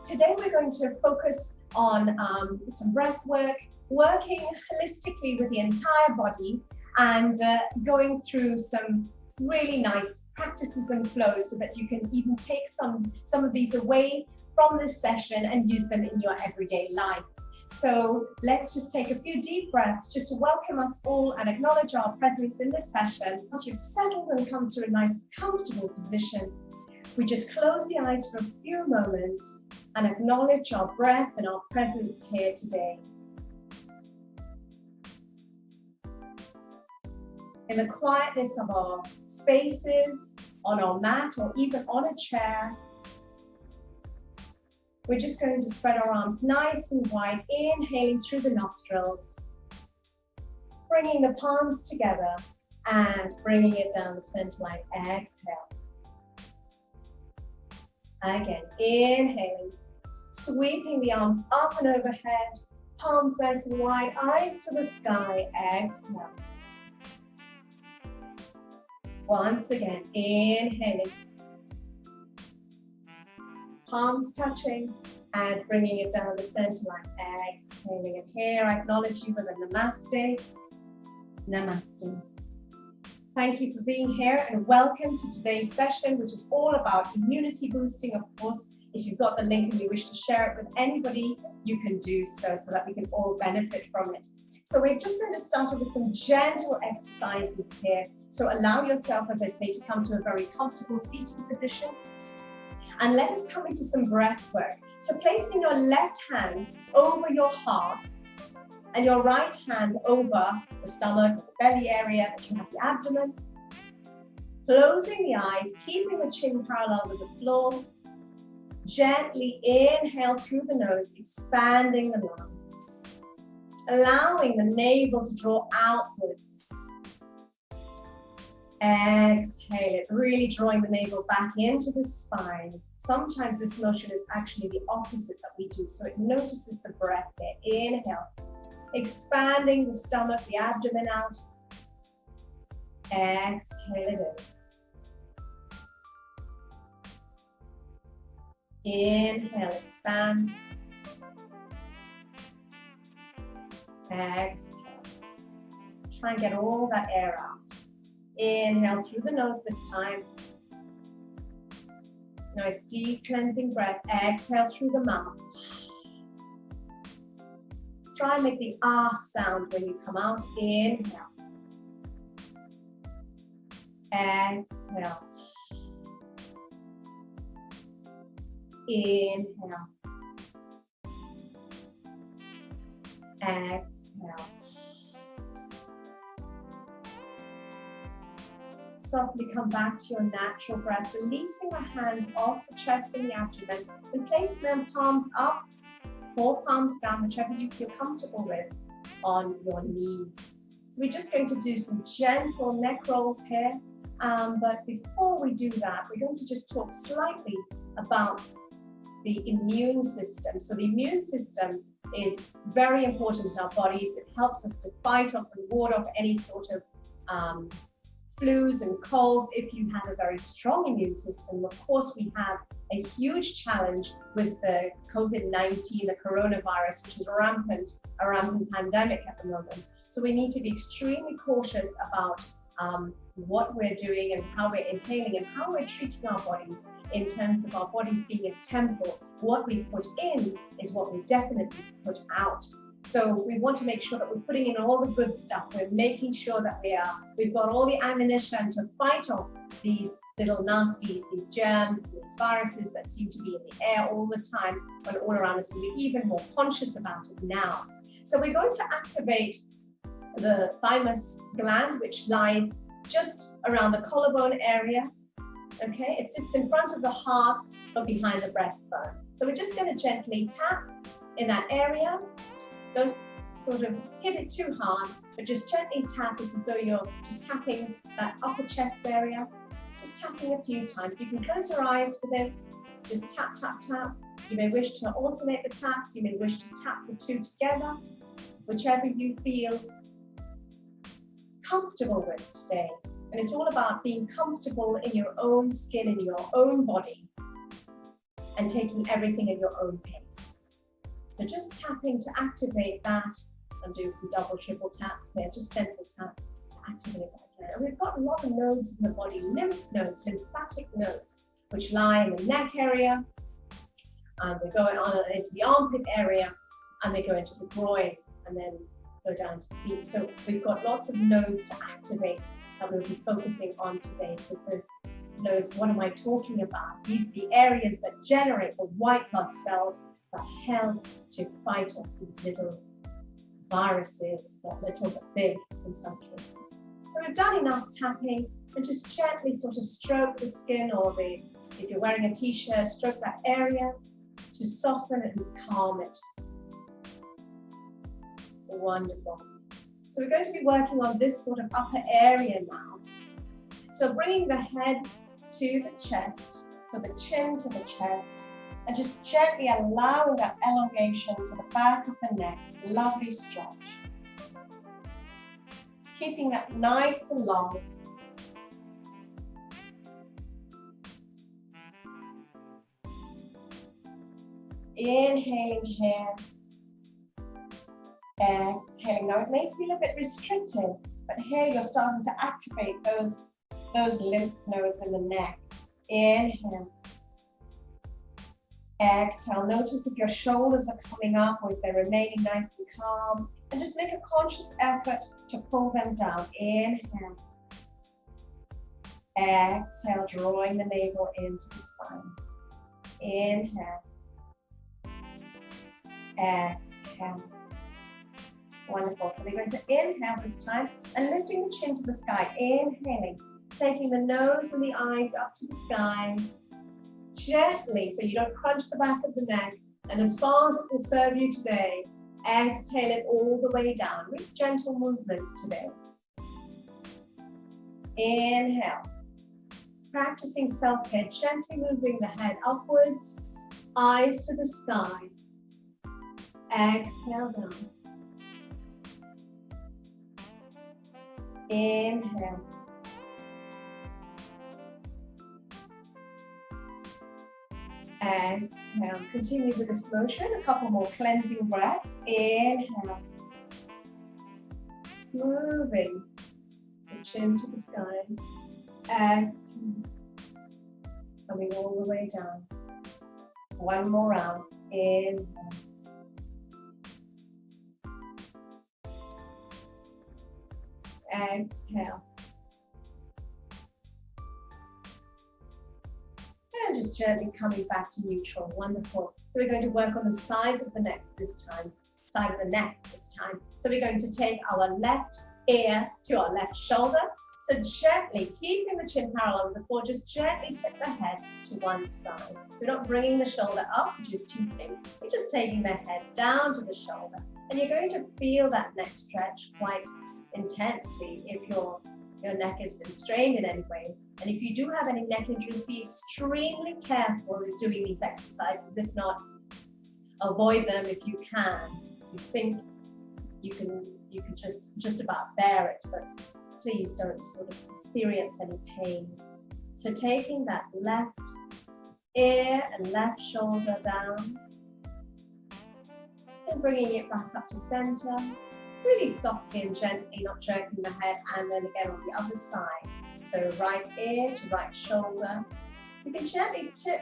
Today we're going to focus on some breath work, working holistically with the entire body, and going through some really nice practices and flows so that you can even take some of these away from this session and use them in your everyday life. So let's just take a few deep breaths just to welcome us all and acknowledge our presence in this session. Once you've settled and come to a nice comfortable position, we just close the eyes for a few moments and acknowledge our breath and our presence here today. In the quietness of our spaces, on our mat, or even on a chair, we're just going to spread our arms nice and wide, inhaling through the nostrils, bringing the palms together and bringing it down the center line. Exhale. Again, inhaling, sweeping the arms up and overhead, palms nice and wide, eyes to the sky. Exhale. Once again, inhaling, palms touching and bringing it down the center line. Exhaling. And here I acknowledge you with a namaste. Namaste. Thank you for being here and welcome to today's session, which is all about immunity boosting. Of course, if you've got the link and you wish to share it with anybody, you can do so that we can all benefit from it. So we're just going to start with some gentle exercises here. So allow yourself, as I say, to come to a very comfortable seated position. And let us come into some breath work. So placing your left hand over your heart and your right hand over the stomach or the belly area that you have the abdomen. Closing the eyes, keeping the chin parallel with the floor. Gently inhale through the nose, expanding the lungs. Allowing the navel to draw outwards. Exhale it, really drawing the navel back into the spine. Sometimes this motion is actually the opposite that we do, so it notices the breath there. Inhale, expanding the stomach, the abdomen out. Exhale it in. Inhale, expand. Exhale. Try and get all that air out. Inhale through the nose this time. Nice deep cleansing breath. Exhale through the mouth. Try and make the ah sound when you come out. Inhale. Exhale. Inhale. Exhale. Softly come back to your natural breath, releasing the hands off the chest and the abdomen and place them palms up, 4 palms down, whichever you feel comfortable with, on your knees. So we're just going to do some gentle neck rolls here. But before we do that, we're going to just talk slightly about the immune system. So the immune system is very important in our bodies. It helps us to fight off and ward off any sort of flus and colds. If you have a very strong immune system, of course, we have a huge challenge with the COVID-19, the coronavirus, which is a rampant pandemic at the moment. So we need to be extremely cautious about what we're doing and how we're inhaling and how we're treating our bodies in terms of our bodies being a temple. What we put in is what we definitely put out. So we want to make sure that we're putting in all the good stuff. We're making sure that we've got all the ammunition to fight off these little nasties, these germs, these viruses that seem to be in the air all the time and all around us. And we're even more conscious about it now. So we're going to activate the Thymus gland, which lies just around the collarbone area. Okay, it sits in front of the heart, but behind the breastbone. So we're just going to gently tap in that area. Don't sort of hit it too hard, but just gently tap as though you're just tapping that upper chest area. Just tapping a few times. You can close your eyes for this. Just tap, tap, tap. You may wish to alternate the taps. You may wish to tap the two together, whichever you feel comfortable with today. And it's all about being comfortable in your own skin, in your own body. and taking everything at your own pace. So just tapping to activate that. I'm doing some double, triple taps here, just gentle taps to activate that again. And we've got a lot of nodes in the body, lymph nodes, lymphatic nodes, which lie in the neck area, and they go on into the armpit area, and they go into the groin, and then go down to the feet. So we've got lots of nodes to activate that we'll be focusing on today. So there's knows what am I talking about? These are the areas that generate the white blood cells that help to fight off these little viruses, that little but big in some cases. So we've done enough tapping, and just gently sort of stroke the skin, or if you're wearing a t-shirt, stroke that area to soften and calm it. Wonderful. So we're going to be working on this sort of upper area now. So bringing the head to the chest, so the chin to the chest, and just gently allowing that elongation to the back of the neck. Lovely stretch. Keeping that nice and long. Inhaling here. Exhaling. Now it may feel a bit restricted, but here you're starting to activate those lymph nodes in the neck. Inhale. Exhale. Notice if your shoulders are coming up or if they're remaining nice and calm, and just make a conscious effort to pull them down. Inhale. Exhale, drawing the navel into the spine. Inhale. Exhale. Wonderful. So we're going to inhale this time and lifting the chin to the sky. Inhaling, taking the nose and the eyes up to the skies. Gently, so you don't crunch the back of the neck. And as far as it will serve you today, exhale it all the way down with gentle movements today. Inhale. Practicing self-care, gently moving the head upwards, eyes to the sky. Exhale down. Inhale. Exhale. Continue with this motion. A couple more cleansing breaths. Inhale. Moving the chin to the sky. Exhale. Coming all the way down. One more round. Inhale. Exhale. And just gently coming back to neutral. Wonderful. So we're going to work on the sides of the neck this time. Side of the neck this time. So we're going to take our left ear to our left shoulder. So gently, keeping the chin parallel with the floor, just gently tip the head to one side. So we're not bringing the shoulder up, which is cheating. We're just taking the head down to the shoulder. And you're going to feel that neck stretch quite intensely if your neck has been strained in any way. And if you do have any neck injuries, be extremely careful in doing these exercises. If not, avoid them if you can. You think you can just about bear it, but please don't sort of experience any pain. So taking that left ear and left shoulder down and bringing it back up to center. Really softly and gently, not jerking the head, and then again on the other side. So right ear to right shoulder. You can gently tip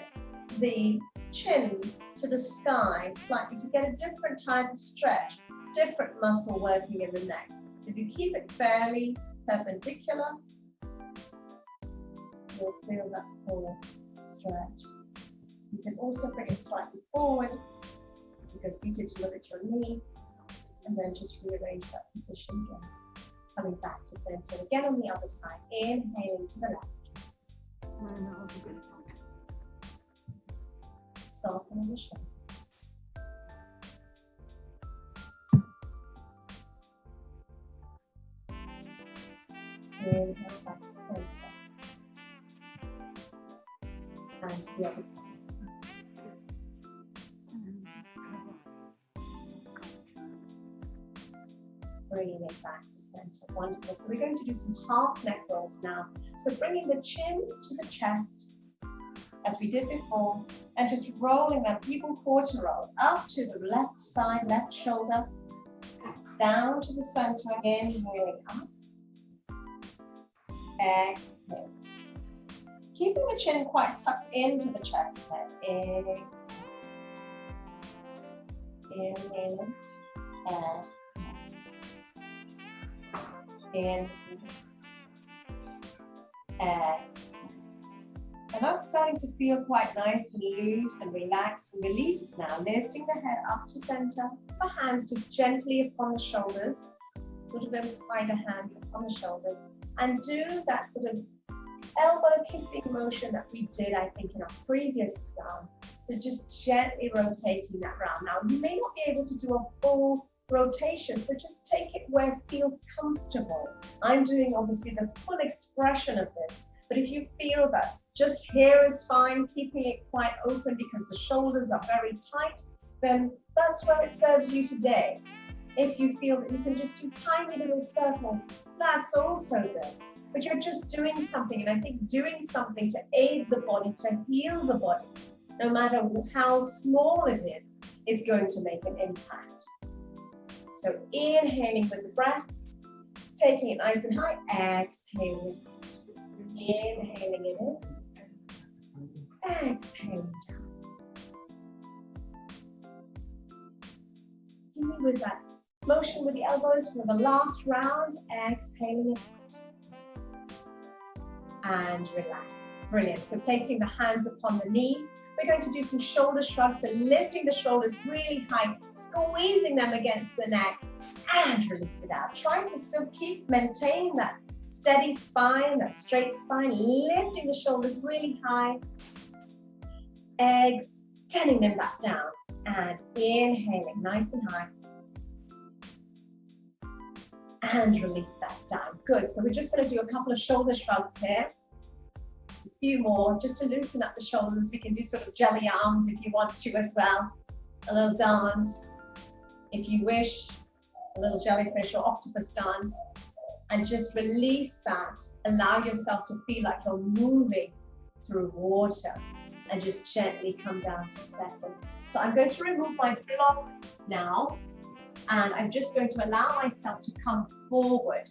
the chin to the sky slightly to get a different type of stretch, different muscle working in the neck. If you keep it fairly perpendicular, you'll feel that full stretch. You can also bring it slightly forward. You go seated to look at your knee. And then just rearrange that position again. Coming back to center. Again on the other side. Inhaling to the left. Softening the shoulders. Inhale back to center. And to the other side. Bringing it back to center. Wonderful. So we're going to do some half neck rolls now. So bringing the chin to the chest as we did before, and just rolling them, even quarter rolls, up to the left side, left shoulder, down to the center, inhaling up, exhale. Keeping the chin quite tucked into the chest head, exhale. Inhaling, exhale. Inhale, exhale. And that's starting to feel quite nice and loose and relaxed and released now. Lifting the head up to center. The hands just gently upon the shoulders, sort of little spider hands upon the shoulders. And do that sort of elbow kissing motion that we did, I think, in our previous round. So just gently rotating that round. Now, you may not be able to do a full rotation, so just take it where it feels comfortable. I'm doing obviously the full expression of this, but if you feel that just here is fine, keeping it quite open because the shoulders are very tight, then that's where it serves you today. If you feel that you can just do tiny little circles, that's also good. But you're just doing something, and I think doing something to aid the body, to heal the body, no matter how small it is going to make an impact. So inhaling with the breath, taking it nice and high, exhaling it. Inhaling it in, exhaling down. Continue with that motion with the elbows for the last round, exhaling it and relax. Brilliant. So placing the hands upon the knees. We're going to do some shoulder shrugs, so lifting the shoulders really high, squeezing them against the neck, and release it out. Trying to still maintain that steady spine, that straight spine, lifting the shoulders really high, extending them back down, and inhaling nice and high, and release that down. Good, so we're just going to do a couple of shoulder shrugs here. A few more, just to loosen up the shoulders. We can do sort of jelly arms if you want to as well. A little dance, if you wish, a little jellyfish or octopus dance. And just release that. Allow yourself to feel like you're moving through water, and just gently come down to settle. So I'm going to remove my block now, and I'm just going to allow myself to come forward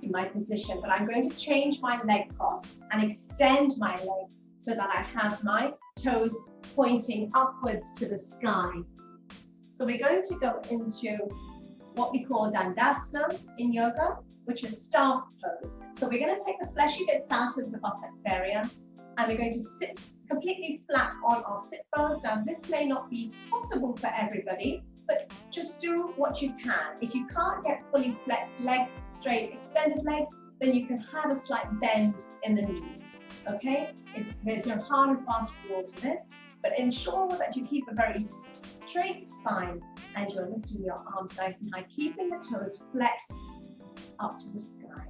in my position, but I'm going to change my leg cross and extend my legs so that I have my toes pointing upwards to the sky. So we're going to go into what we call Dandasana in yoga, which is staff pose. So we're going to take the fleshy bits out of the buttocks area, and we're going to sit completely flat on our sit bones. Now, this may not be possible for everybody, but just do what you can. If you can't get fully flexed legs straight, extended legs, then you can have a slight bend in the knees, okay? There's no hard and fast rule to this, but ensure that you keep a very straight spine and you're lifting your arms nice and high, keeping the toes flexed up to the sky.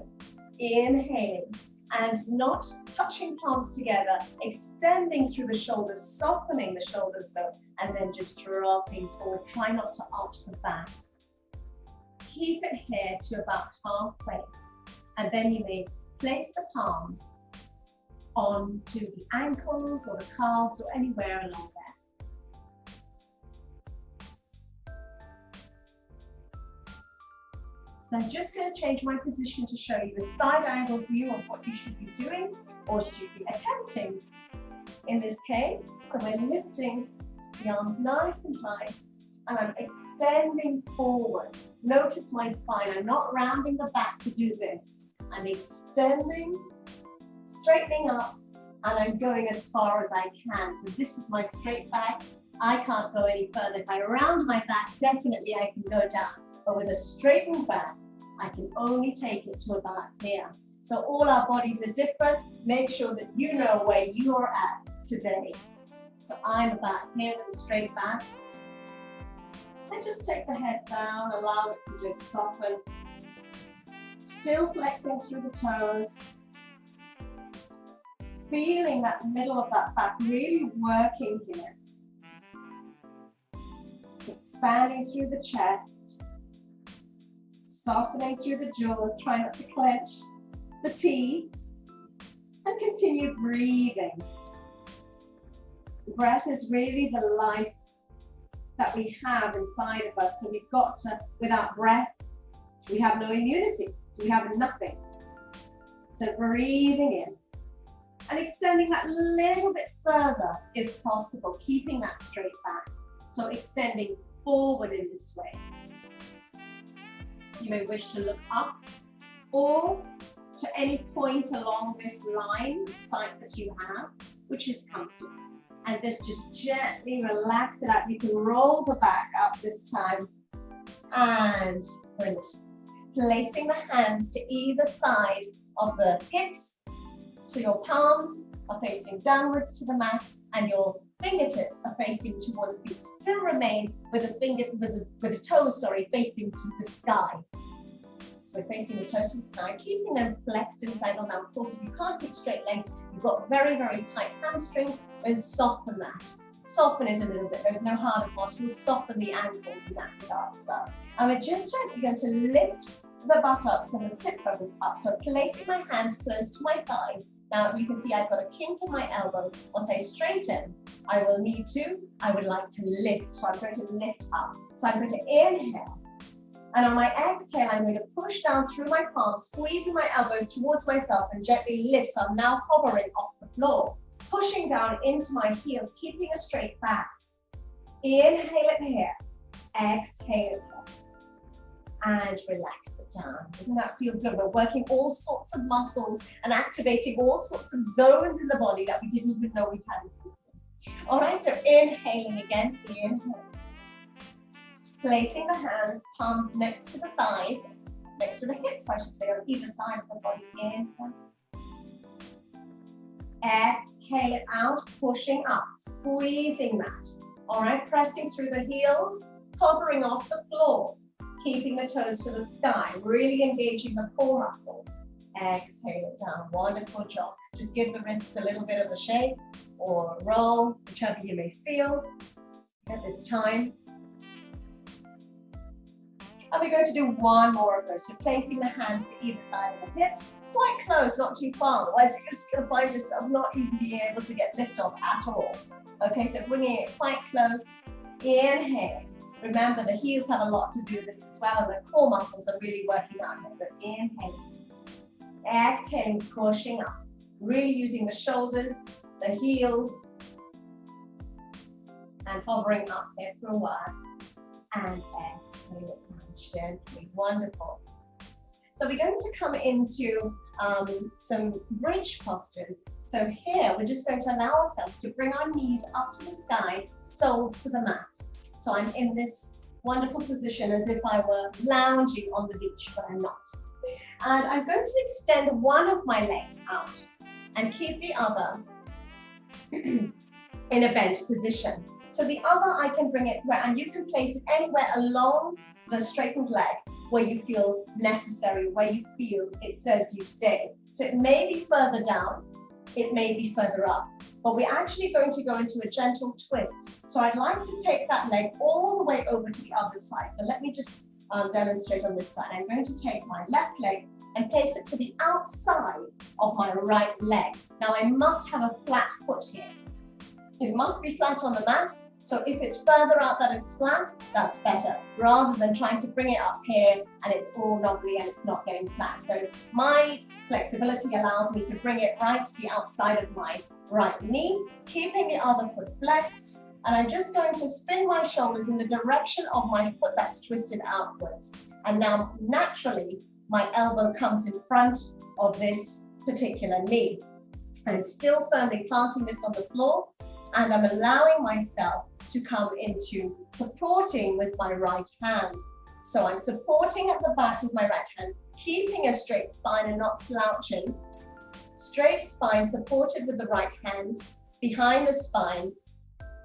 Inhaling and not touching palms together, extending through the shoulders, softening the shoulders though, and then just dropping forward. Try not to arch the back. Keep it here to about halfway, and then you may place the palms onto the ankles or the calves or anywhere along there. So I'm just going to change my position to show you a side angle view of what you should be doing or should be attempting in this case. So we're lifting the arms nice and high, and I'm extending forward. Notice my spine. I'm not rounding the back to do this. I'm extending, straightening up, and I'm going as far as I can. So this is my straight back. I can't go any further. If I round my back, definitely I can go down. But with a straightened back, I can only take it to about here. So all our bodies are different. Make sure that you know where you are at today. So I'm about here with a straight back. And just take the head down, allow it to just soften. Still flexing through the toes. Feeling that middle of that back really working here. Expanding through the chest. Softening through the jaws, try not to clench the T, and continue breathing. The breath is really the life that we have inside of us. So we've got to, without breath, we have no immunity. We have nothing. So breathing in and extending that little bit further if possible, keeping that straight back. So extending forward in this way. You may wish to look up or to any point along this line of sight that you have, which is comfortable. And just gently relax it out. You can roll the back up this time and release. Placing the hands to either side of the hips. So your palms are facing downwards to the mat and your fingertips are facing towards the feet. Still remain with the toes, facing to the sky. So we're facing the toes to the sky, keeping them flexed inside. Now, of course, if you can't keep straight legs, you've got very, very tight hamstrings, then soften that. Soften it a little bit. There's no harder posture. We'll soften the ankles in that regard as well. And we're just gently going to lift the buttocks and the sit bones up. So placing my hands close to my thighs. Now you can see I've got a kink in my elbow. I'll say straighten. I would like to lift. So I'm going to lift up. So I'm going to inhale. And on my exhale, I'm going to push down through my palms, squeezing my elbows towards myself and gently lift. So I'm now hovering off the floor, pushing down into my heels, keeping a straight back. Inhale it here. Exhale it here. And relax it down. Doesn't that feel good? We're working all sorts of muscles and activating all sorts of zones in the body that we didn't even know we had in the system. All right, so inhaling again. Inhale. Placing the hands, palms next to the thighs, next to the hips, I should say, on either side of the body. Inhale. Exhale it out, pushing up, squeezing that. All right, pressing through the heels, hovering off the floor, keeping the toes to the sky, really engaging the core muscles. Exhale it down. Wonderful job. Just give the wrists a little bit of a shake or a roll, whichever you may feel at this time. And we're going to do one more of those. So placing the hands to either side of the hips, quite close, not too far. Otherwise, you're just going to find yourself not even being able to get lift off at all. Okay, so bringing it quite close. Inhale. Remember, the heels have a lot to do with this as well, and the core muscles are really working out here. So inhale. Exhaling, pushing up. Really using the shoulders, the heels, and hovering up here for a while. And exhale it down gently. Wonderful. So we're going to come into some bridge postures. So here, we're just going to allow ourselves to bring our knees up to the sky, soles to the mat. So I'm in this wonderful position as if I were lounging on the beach, but I'm not. And I'm going to extend one of my legs out and keep the other in a bent position. So the other I can bring it where, and you can place it anywhere along the straightened leg where you feel necessary, where you feel it serves you today. So it may be further down, it may be further up, but we're actually going to go into a gentle twist. So I'd like to take that leg all the way over to the other side. So let me just demonstrate on this side. I'm going to take my left leg and place it to the outside of my right leg. Now I must have a flat foot here. It must be flat on the mat. So if it's further out that it's flat, that's better, rather than trying to bring it up here and it's all knobbly and it's not getting flat. So my flexibility allows me to bring it right to the outside of my right knee, keeping the other foot flexed. And I'm just going to spin my shoulders in the direction of my foot that's twisted outwards. And now naturally, my elbow comes in front of this particular knee. I'm still firmly planting this on the floor, and I'm allowing myself to come into supporting with my right hand. So I'm supporting at the back with my right hand, keeping a straight spine and not slouching. Straight spine supported with the right hand, behind the spine.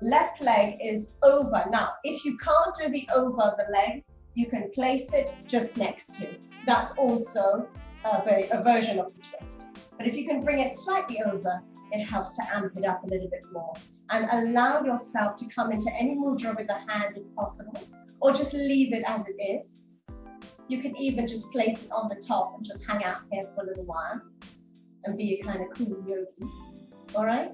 Left leg is over. Now, if you can't do the over the leg, you can place it just next to. That's also a version of the twist. But if you can bring it slightly over, it helps to amp it up a little bit more. And allow yourself to come into any mudra with the hand if possible, or just leave it as it is. You can even just place it on the top and just hang out here for a little while and be a kind of cool yogi. All right?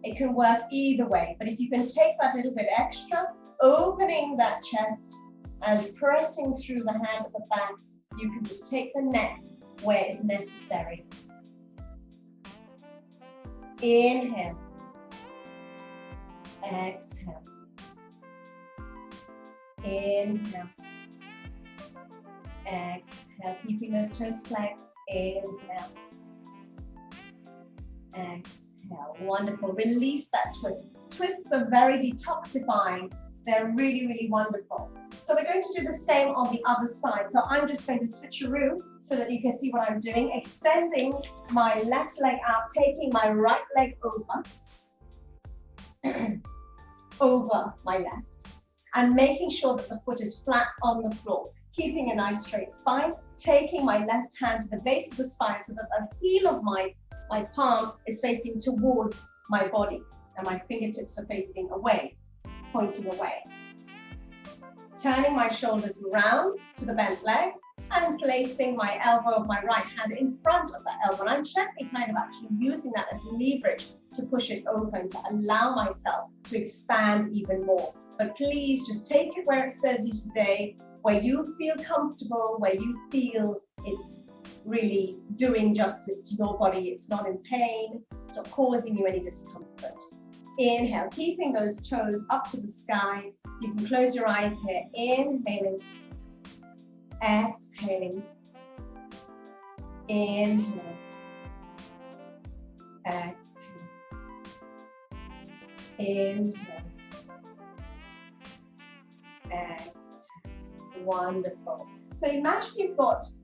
It can work either way, but if you can take that little bit extra, opening that chest and pressing through the hand at the back, you can just take the neck where it's necessary. Inhale. Exhale. Inhale. Exhale. Keeping those toes flexed. Inhale. Exhale. Wonderful. Release that twist. Twists are very detoxifying. They're really, really wonderful. So we're going to do the same on the other side. So I'm just going to switcheroo so that you can see what I'm doing. Extending my left leg out, taking my right leg over, over my left, and making sure that the foot is flat on the floor. Keeping a nice straight spine, taking my left hand to the base of the spine so that the heel of my palm is facing towards my body and my fingertips are facing away, pointing away. Turning my shoulders round to the bent leg and placing my elbow of my right hand in front of that elbow. And I'm gently kind of actually using that as leverage to push it open, to allow myself to expand even more. But please just take it where it serves you today, where you feel comfortable, where you feel it's really doing justice to your body. It's not in pain, it's not causing you any discomfort. Inhale, keeping those toes up to the sky. You can close your eyes here. Inhaling, exhaling, inhale, exhale, inhale, exhale. Wonderful. So imagine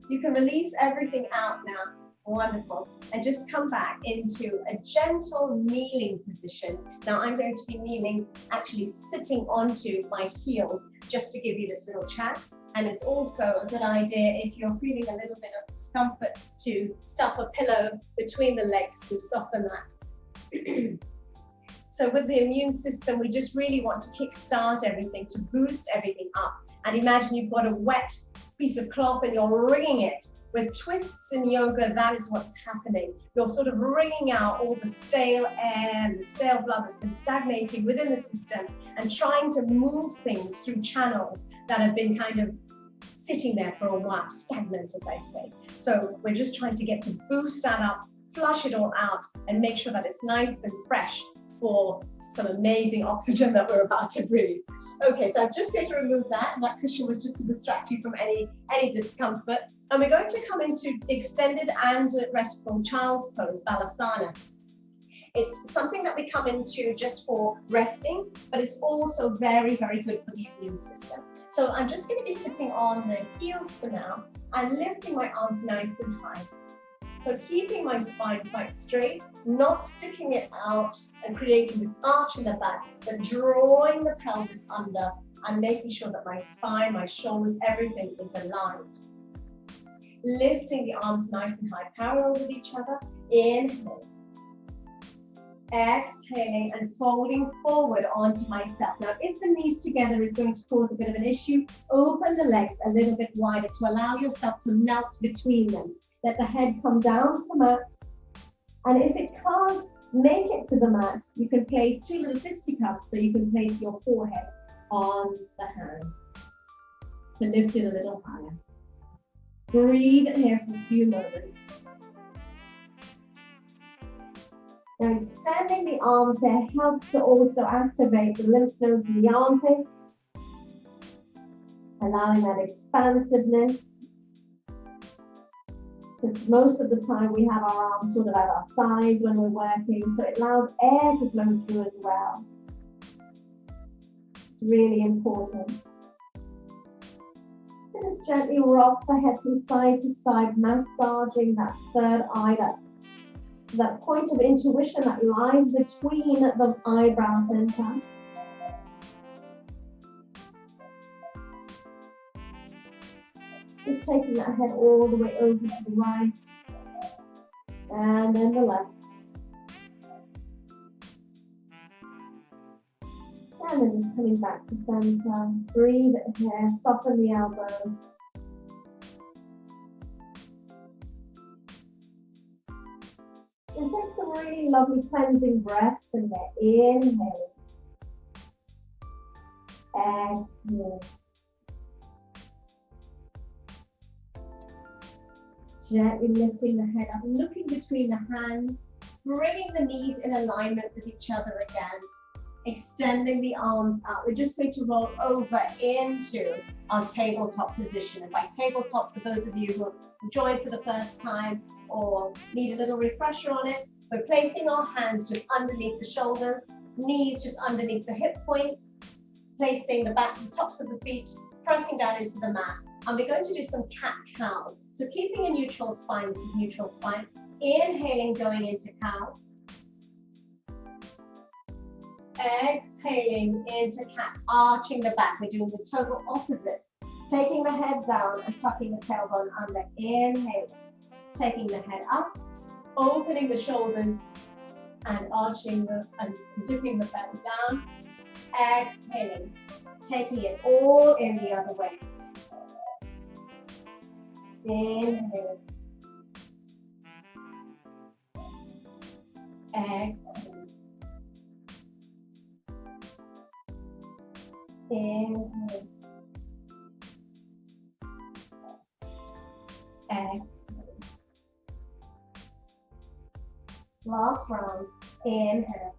you can release everything out now. Wonderful. And just come back into a gentle kneeling position. Now I'm going to be kneeling, actually sitting onto my heels, just to give you this little chat. And it's also a good idea, if you're feeling a little bit of discomfort, to stuff a pillow between the legs to soften that. So with the immune system, we just really want to kickstart everything, to boost everything up. And imagine you've got a wet piece of cloth and you're wringing it. With twists in yoga, that is what's happening. You're sort of wringing out all the stale air and the stale blood that's been stagnating within the system and trying to move things through channels that have been kind of sitting there for a while, stagnant, as I say. So we're just trying to get to boost that up, flush it all out, and make sure that it's nice and fresh for some amazing oxygen that we're about to breathe. Okay, so I'm just going to remove that. And that cushion was just to distract you from any discomfort. And we're going to come into extended and restful child's pose, Balasana. It's something that we come into just for resting, but it's also very, very good for the immune system. So I'm just going to be sitting on the heels for now and lifting my arms nice and high. So keeping my spine quite straight, not sticking it out and creating this arch in the back, but drawing the pelvis under and making sure that my spine, my shoulders, everything is aligned. Lifting the arms nice and high, parallel with each other. Inhale. Exhaling and folding forward onto myself. Now, if the knees together is going to cause a bit of an issue, open the legs a little bit wider to allow yourself to melt between them. Let the head come down to the mat. And if it can't make it to the mat, you can place two little fisticuffs so you can place your forehead on the hands to lift it a little higher. Breathe in here for a few moments. Now, extending the arms there helps to also activate the lymph nodes in the armpits, allowing that expansiveness. Because most of the time we have our arms sort of at our sides when we're working, so it allows air to flow through as well. It's really important. Just gently rock the head from side to side, massaging that third eye, that point of intuition that lies between the eyebrow center. Just taking that head all the way over to the right and then the left. And then just coming back to center. Breathe here, soften the elbow. And take some really lovely cleansing breaths in there. Inhale. Exhale. Gently lifting the head up, looking between the hands, bringing the knees in alignment with each other again, extending the arms out. We're just going to roll over into our tabletop position. And by tabletop, for those of you who have joined for the first time or need a little refresher on it, we're placing our hands just underneath the shoulders, knees just underneath the hip points, placing the tops of the feet, pressing down into the mat. And we're going to do some cat-cows. So keeping a neutral spine, this is neutral spine. Inhaling, going into cow. Exhaling into cat, arching the back. We're doing the total opposite. Taking the head down and tucking the tailbone under. Inhale. Taking the head up, opening the shoulders and arching and dipping the belly down. Exhaling. Taking it all in the other way. Inhale. Exhale. Inhale. Exhale. Last round. Inhale.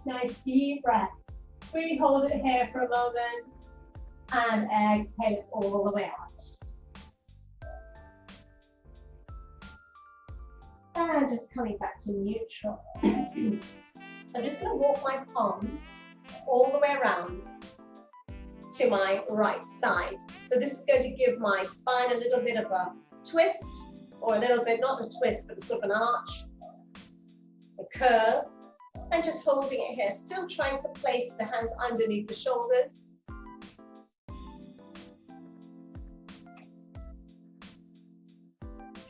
Nice deep breath. We hold it here for a moment and exhale it all the way out. And just coming back to neutral. I'm just going to walk my palms all the way around to my right side. So this is going to give my spine a little bit of a twist, or a little bit, not a twist, but sort of an arch, a curve, and just holding it here, still trying to place the hands underneath the shoulders.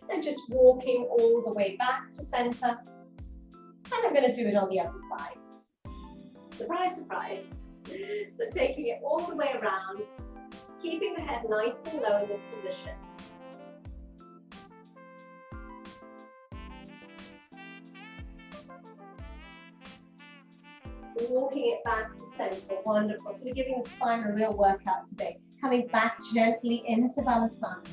And just walking all the way back to center. And I'm going to do it on the other side. Surprise, surprise. So taking it all the way around, keeping the head nice and low in this position. Walking it back to center, wonderful. So we're giving the spine a real workout today. Coming back gently into Balasana.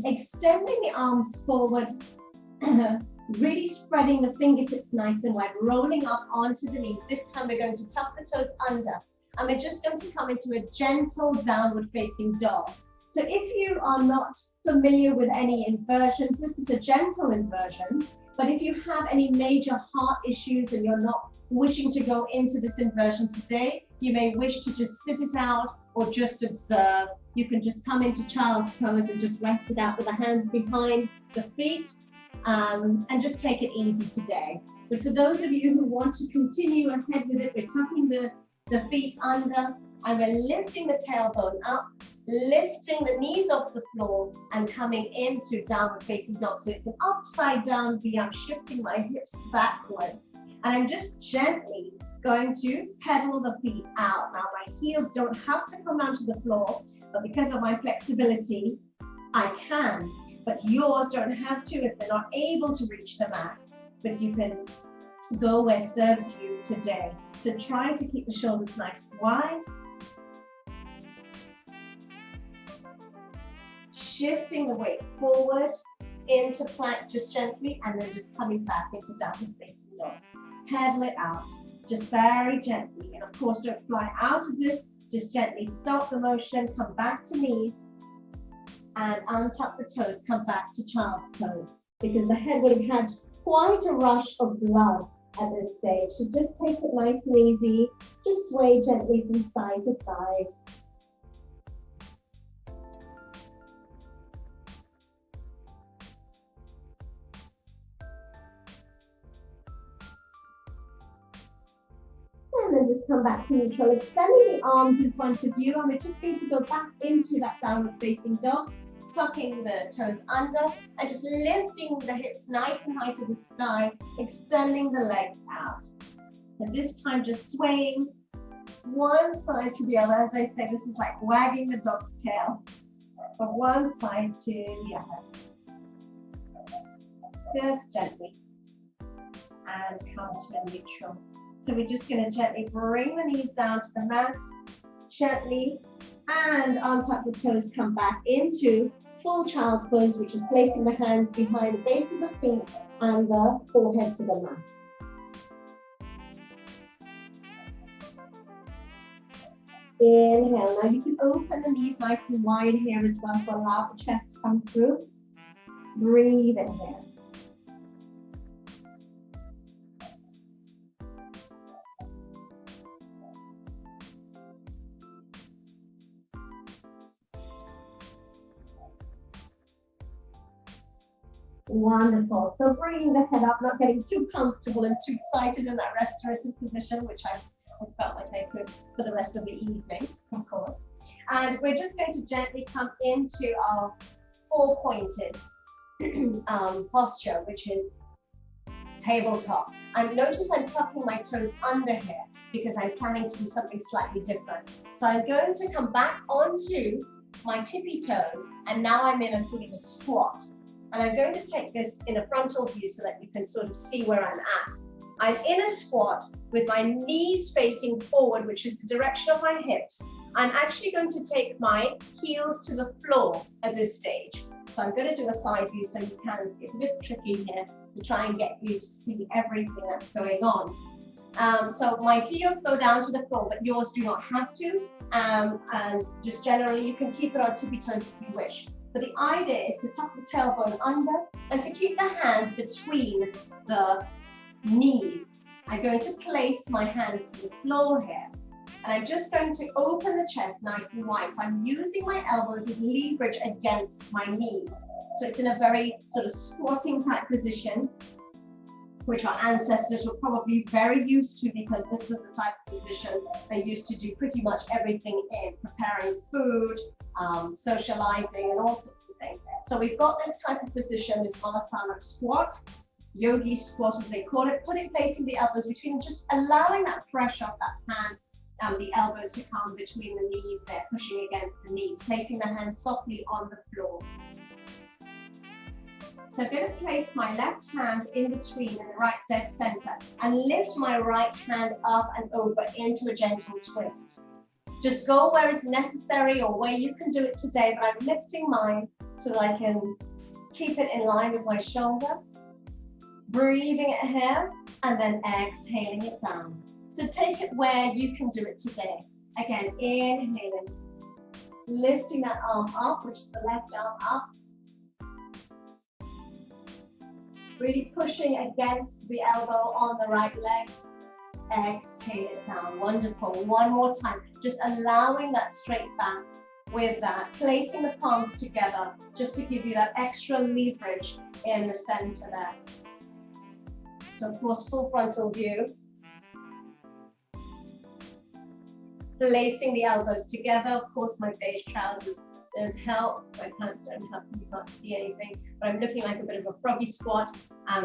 Extending the arms forward, really spreading the fingertips nice and wide, rolling up onto the knees. This time we're going to tuck the toes under, and we're just going to come into a gentle downward facing dog. So if you are not familiar with any inversions, this is a gentle inversion. But if you have any major heart issues and you're not wishing to go into this inversion today, you may wish to just sit it out or just observe. You can just come into child's pose and just rest it out with the hands behind the feet and just take it easy today. But for those of you who want to continue ahead with it, we're tucking the feet under and we're lifting the tailbone up, lifting the knees off the floor and coming into downward facing dog. So it's an upside down V. I'm shifting my hips backwards and I'm just gently going to pedal the feet out. Now my heels don't have to come down to the floor, but because of my flexibility, I can. But yours don't have to if they're not able to reach the mat, but you can go where serves you today. So try to keep the shoulders nice and wide. Shifting the weight forward into plank just gently and then just coming back into downward facing dog. Pedal it out, just very gently. And of course, don't fly out of this. Just gently stop the motion, come back to knees and untuck the toes, come back to child's pose because the head would have had quite a rush of blood at this stage. So just take it nice and easy. Just sway gently from side to side. And then just come back to neutral, extending the arms in front of you. And we're just going to go back into that downward facing dog, tucking the toes under and just lifting the hips nice and high to the sky, extending the legs out. And this time just swaying one side to the other. As I say, this is like wagging the dog's tail from one side to the other. Just gently. And come to a neutral. So we're just going to gently bring the knees down to the mat, gently, and untap the toes, come back into full child's pose, which is placing the hands behind the base of the feet and the forehead to the mat. Inhale. Now you can open the knees nice and wide here as well to allow the chest to come through. Breathe in here. Wonderful. So bringing the head up, not getting too comfortable and too excited in that restorative position, which I felt like I could for the rest of the evening, of course. And we're just going to gently come into our four-pointed posture, which is tabletop. And notice I'm tucking my toes under here because I'm planning to do something slightly different. So I'm going to come back onto my tippy toes, and now I'm in a sort of a squat. And I'm going to take this in a frontal view so that you can sort of see where I'm at. I'm in a squat with my knees facing forward, which is the direction of my hips. I'm actually going to take my heels to the floor at this stage. So I'm going to do a side view so you can see. It's a bit tricky here to try and get you to see everything that's going on. So my heels go down to the floor, but yours do not have to. And just generally, you can keep it on tippy toes if you wish. But the idea is to tuck the tailbone under and to keep the hands between the knees. I'm going to place my hands to the floor here. And I'm just going to open the chest nice and wide. So I'm using my elbows as leverage against my knees. So it's in a very sort of squatting type position, which our ancestors were probably very used to because this was the type of position they used to do pretty much everything in, preparing food, socializing, and all sorts of things. So we've got this type of position, this Malasana squat, yogi squat as they call it, placing the elbows between, just allowing that pressure of that hand and the elbows to come between the knees there, pushing against the knees, placing the hands softly on the floor. So I'm going to place my left hand in between in the right dead center and lift my right hand up and over into a gentle twist. Just go where is necessary or where you can do it today, but I'm lifting mine so that I can keep it in line with my shoulder. Breathing it here and then exhaling it down. So take it where you can do it today. Again, inhaling, lifting that arm up, which is the left arm up. Really pushing against the elbow on the right leg. Exhale it down. Wonderful. One more time. Just allowing that straight back with that. Placing the palms together just to give you that extra leverage in the center there. So of course, full frontal view. Placing the elbows together. Of course, my beige trousers don't help. My pants don't help because you can't see anything. But I'm looking like a bit of a froggy squat.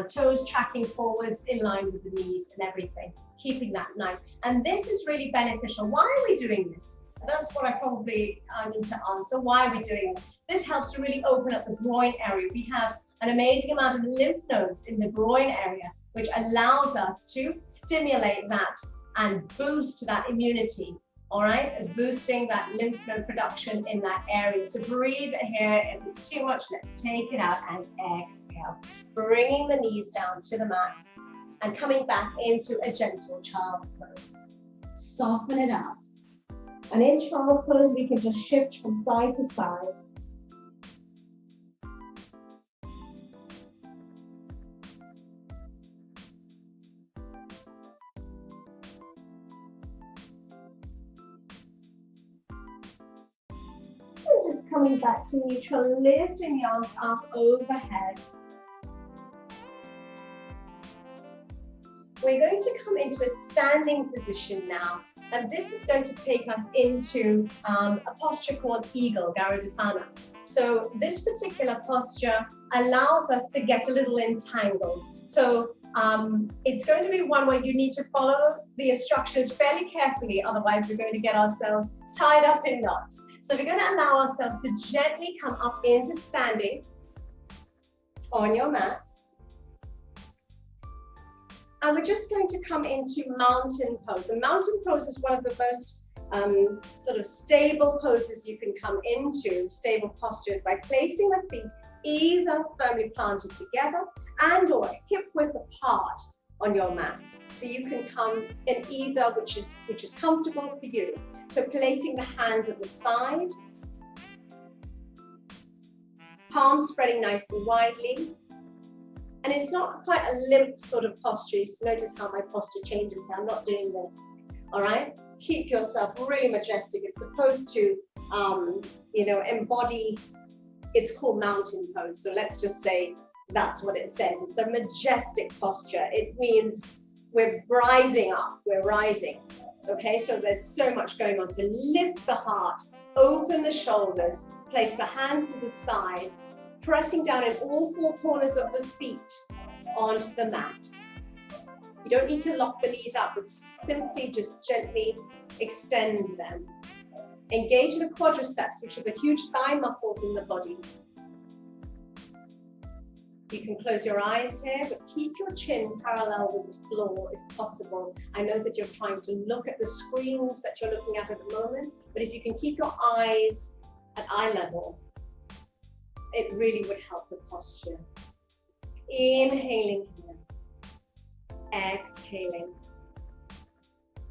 Toes tracking forwards in line with the knees and everything. Keeping that nice. And this is really beneficial. Why are we doing this? That's what I probably need to answer. Why are we doing this? This helps to really open up the groin area. We have an amazing amount of lymph nodes in the groin area, which allows us to stimulate that and boost that immunity. All right, and boosting that lymph node production in that area. So breathe here. If it's too much, let's take it out and exhale. Bringing the knees down to the mat and coming back into a gentle child's pose. Soften it out. And in child's pose, we can just shift from side to side. Coming back to neutral, lifting the arms up overhead. We're going to come into a standing position now, and this is going to take us into a posture called Eagle, Garudasana. So this particular posture allows us to get a little entangled. So it's going to be one where you need to follow the instructions fairly carefully, otherwise we're going to get ourselves tied up in knots. So we're going to allow ourselves to gently come up into standing on your mats. And we're just going to come into mountain pose. And mountain pose is one of the most sort of stable poses you can come into, stable postures, by placing the feet either firmly planted together and or hip width apart on your mat. So you can come in either, which is comfortable for you. So placing the hands at the side, palms spreading nice and widely. And it's not quite a limp sort of posture. So notice how my posture changes here. I'm not doing this, all right? Keep yourself really majestic. It's supposed to, embody, it's called mountain pose. So let's just say that's what it says. It's a majestic posture. It means we're rising up, we're rising. Okay, so there's so much going on. So lift the heart, open the shoulders, place the hands to the sides, pressing down in all four corners of the feet onto the mat. You don't need to lock the knees up, but simply just gently extend them. Engage the quadriceps, which are the huge thigh muscles in the body. You can close your eyes here, but keep your chin parallel with the floor if possible. I know that you're trying to look at the screens that you're looking at the moment, but if you can keep your eyes at eye level, it really would help the posture. Inhaling here. Exhaling.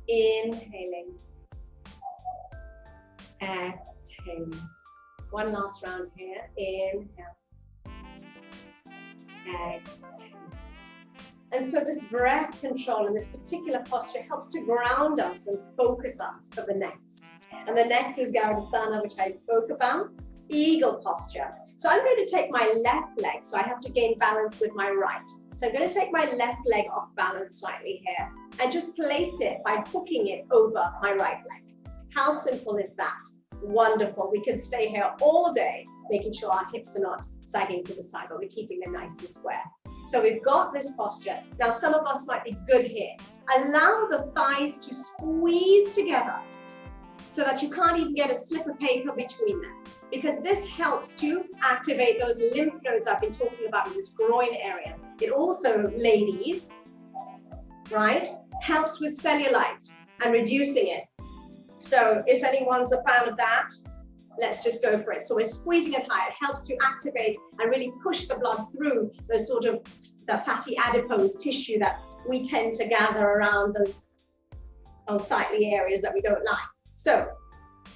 Inhaling. Exhaling. One last round here. Inhale. Exhale. And so this breath control and this particular posture helps to ground us and focus us for the next. And the next is Garudasana, which I spoke about. Eagle posture. So I'm going to take my left leg, so I have to gain balance with my right. So I'm going to take my left leg off balance slightly here and just place it by hooking it over my right leg. How simple is that? Wonderful. We can stay here all day, making sure our hips are not sagging to the side, but we're keeping them nice and square. So we've got this posture. Now some of us might be good here. Allow the thighs to squeeze together so that you can't even get a slip of paper between them, because this helps to activate those lymph nodes I've been talking about in this groin area. It also, ladies, right, helps with cellulite and reducing it. So if anyone's a fan of that, let's just go for it. So we're squeezing as high. It helps to activate and really push the blood through those sort of the fatty adipose tissue that we tend to gather around those unsightly areas that we don't like. So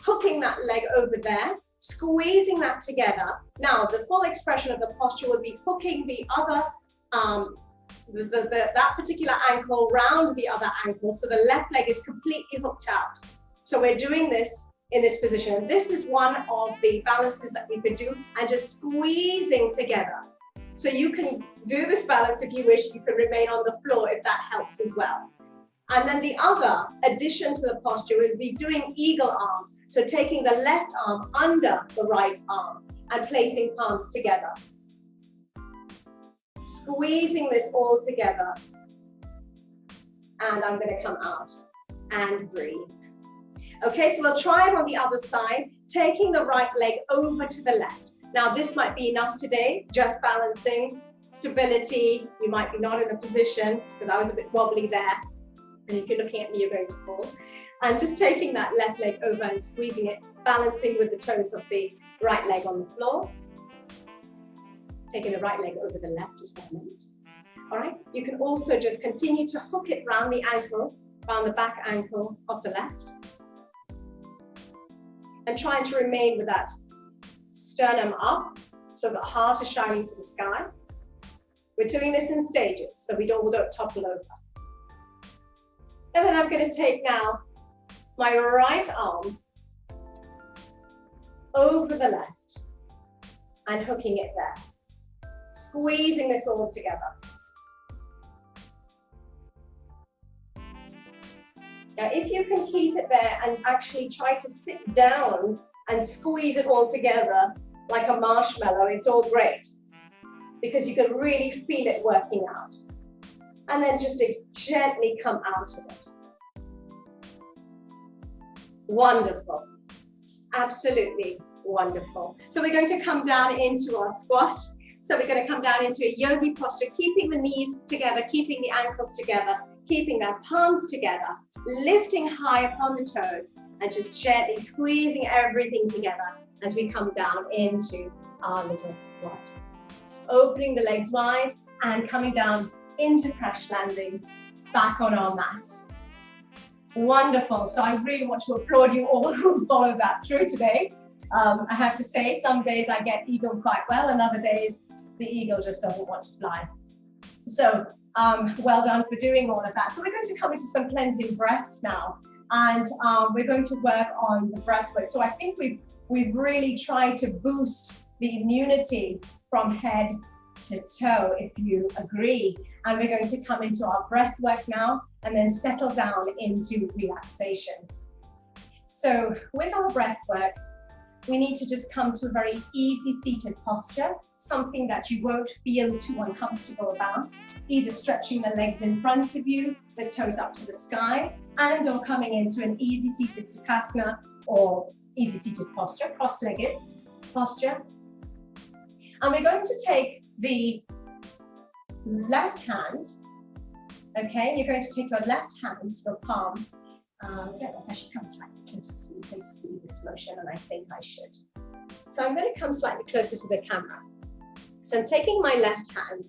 hooking that leg over there, squeezing that together. Now the full expression of the posture would be hooking the other, that particular ankle round the other ankle, so the left leg is completely hooked out. So we're doing this in this position. This is one of the balances that we could do, and just squeezing together. So you can do this balance if you wish. You can remain on the floor if that helps as well. And then the other addition to the posture will be doing eagle arms. So taking the left arm under the right arm and placing palms together. Squeezing this all together. And I'm going to come out and breathe. Okay, so we'll try it on the other side, taking the right leg over to the left. Now this might be enough today, just balancing, stability. You might be not in a position, because I was a bit wobbly there. And if you're looking at me, you're going to fall. And just taking that left leg over and squeezing it, balancing with the toes of the right leg on the floor. Taking the right leg over the left just for a minute. All right, you can also just continue to hook it round the ankle, round the back ankle of the left. And trying to remain with that sternum up, so the heart is shining to the sky. We're doing this in stages, so we don't topple over. And then I'm going to take now my right arm over the left and hooking it there. Squeezing this all together. Now, if you can keep it there and actually try to sit down and squeeze it all together like a marshmallow, it's all great, because you can really feel it working out. And then just gently come out of it. Wonderful. Absolutely wonderful. So we're going to come down into our squat. So we're going to come down into a yogi posture, keeping the knees together, keeping the ankles together, keeping their palms together, lifting high upon the toes, and just gently squeezing everything together as we come down into our little squat. Opening the legs wide and coming down into crash landing, back on our mats. Wonderful. So I really want to applaud you all who followed that through today. I have to say, some days I get eagle quite well, and other days the eagle just doesn't want to fly. So well done for doing all of that. So we're going to come into some cleansing breaths now, and we're going to work on the breath work. So I think we've really tried to boost the immunity from head to toe, if you agree. And we're going to come into our breath work now and then settle down into relaxation. So with our breath work, we need to just come to a very easy seated posture, something that you won't feel too uncomfortable about, either stretching the legs in front of you, the toes up to the sky, and or coming into an easy seated sukhasana or easy seated posture, cross-legged posture. And we're going to take the left hand, okay, you're going to take your left hand, your palm, I don't know if I should come slightly closer so you can see this motion, and I think I should. So I'm going to come slightly closer to the camera. So I'm taking my left hand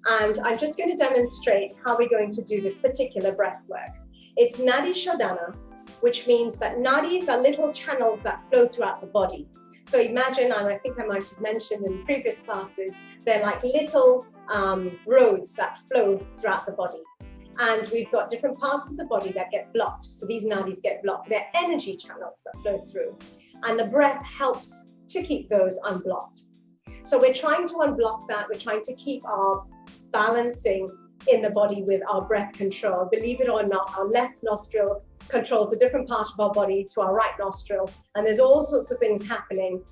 and I'm just going to demonstrate how we're going to do this particular breath work. It's Nadi Shodhana, which means that nadis are little channels that flow throughout the body. So imagine, and I think I might have mentioned in previous classes, they're like little roads that flow throughout the body. And we've got different parts of the body that get blocked. So these nadis get blocked. They're energy channels that flow through. And the breath helps to keep those unblocked. So we're trying to unblock that. We're trying to keep our balancing in the body with our breath control. Believe it or not, our left nostril controls a different part of our body to our right nostril. And there's all sorts of things happening,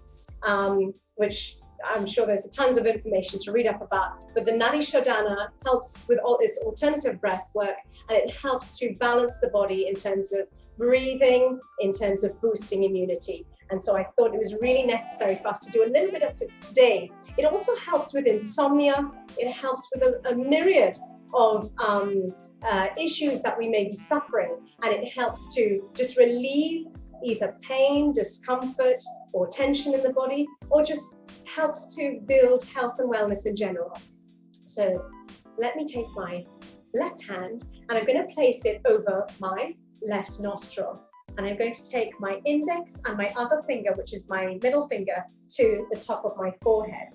which I'm sure there's tons of information to read up about, but the Nadi Shodhana helps with all this alternative breath work, and it helps to balance the body in terms of breathing, in terms of boosting immunity. And so I thought it was really necessary for us to do a little bit of it today. It also helps with insomnia. It helps with a myriad of issues that we may be suffering, and it helps to just relieve either pain, discomfort, or tension in the body, or just helps to build health and wellness in general. So let me take my left hand and I'm going to place it over my left nostril. And I'm going to take my index and my other finger, which is my middle finger, to the top of my forehead.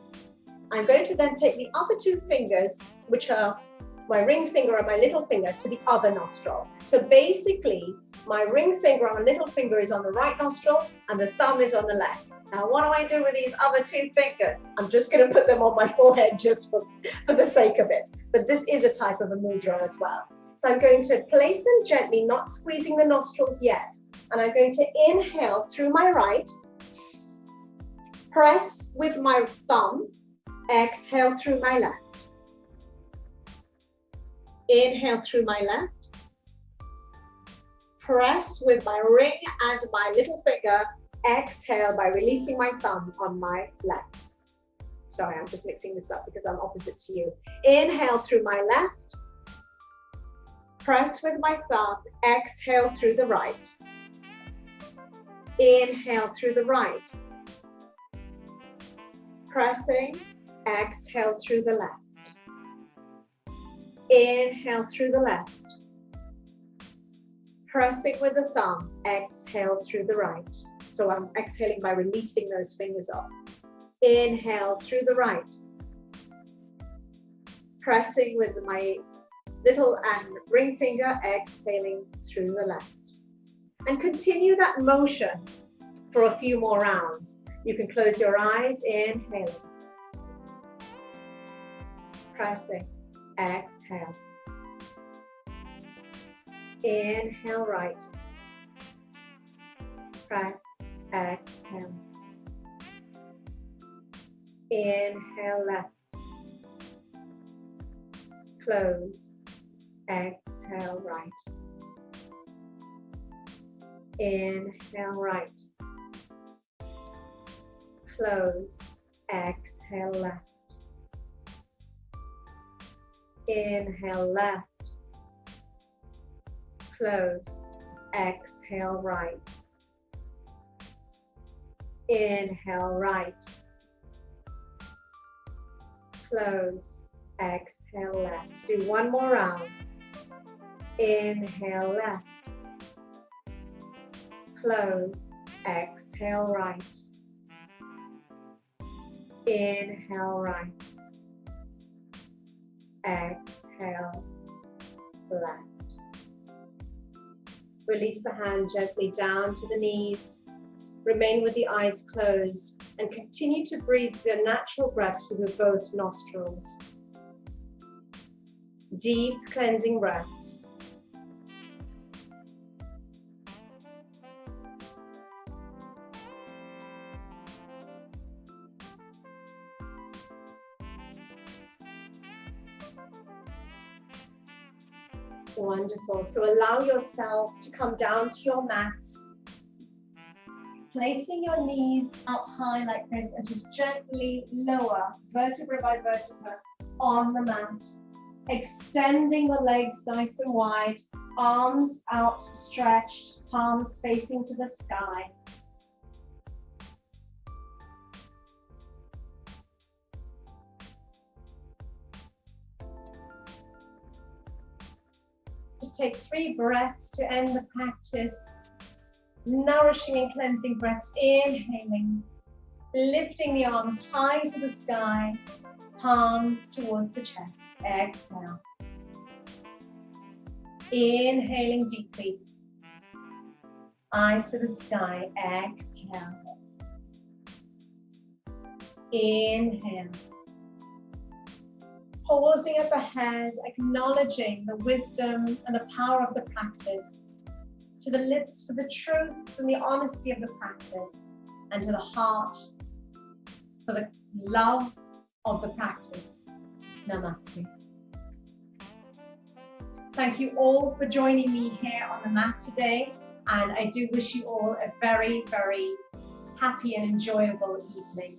I'm going to then take the other two fingers, which are my ring finger and my little finger, to the other nostril. So basically, my ring finger and my little finger is on the right nostril and the thumb is on the left. Now, what do I do with these other two fingers? I'm just going to put them on my forehead just for the sake of it. But this is a type of a mudra as well. So I'm going to place them gently, not squeezing the nostrils yet. And I'm going to inhale through my right, press with my thumb, exhale through my left. Inhale through my left, press with my ring and my little finger, exhale by releasing my thumb on my left. Sorry, I'm just mixing this up because I'm opposite to you. Inhale through my left, press with my thumb, exhale through the right. Inhale through the right, pressing, exhale through the left. Inhale through the left, pressing with the thumb, exhale through the right. So I'm exhaling by releasing those fingers off. Inhale through the right, pressing with my little and ring finger, exhaling through the left. And continue that motion for a few more rounds. You can close your eyes, inhaling, pressing, exhale. Inhale right, press, exhale. Inhale left, close, exhale right. Inhale right, close, exhale left. Inhale left. Close. Exhale right. Inhale right. Close. Exhale left. Do one more round. Inhale left. Close. Exhale right. Inhale right. Exhale left. Release the hand gently down to the knees. Remain with the eyes closed and continue to breathe your natural breath through both nostrils. Deep cleansing breaths. Wonderful. So allow yourselves to come down to your mats, placing your knees up high like this and just gently lower vertebra by vertebra on the mat. Extending the legs nice and wide, arms outstretched, palms facing to the sky. Just take 3 breaths to end the practice. Nourishing and cleansing breaths. Inhaling, lifting the arms high to the sky, palms towards the chest. Exhale. Inhaling deeply, eyes to the sky. Exhale. Inhale. Pausing up ahead, acknowledging the wisdom and the power of the practice. To the lips for the truth and the honesty of the practice, and to the heart for the love of the practice. Namaste. Thank you all for joining me here on the mat today, and I do wish you all a very, very happy and enjoyable evening.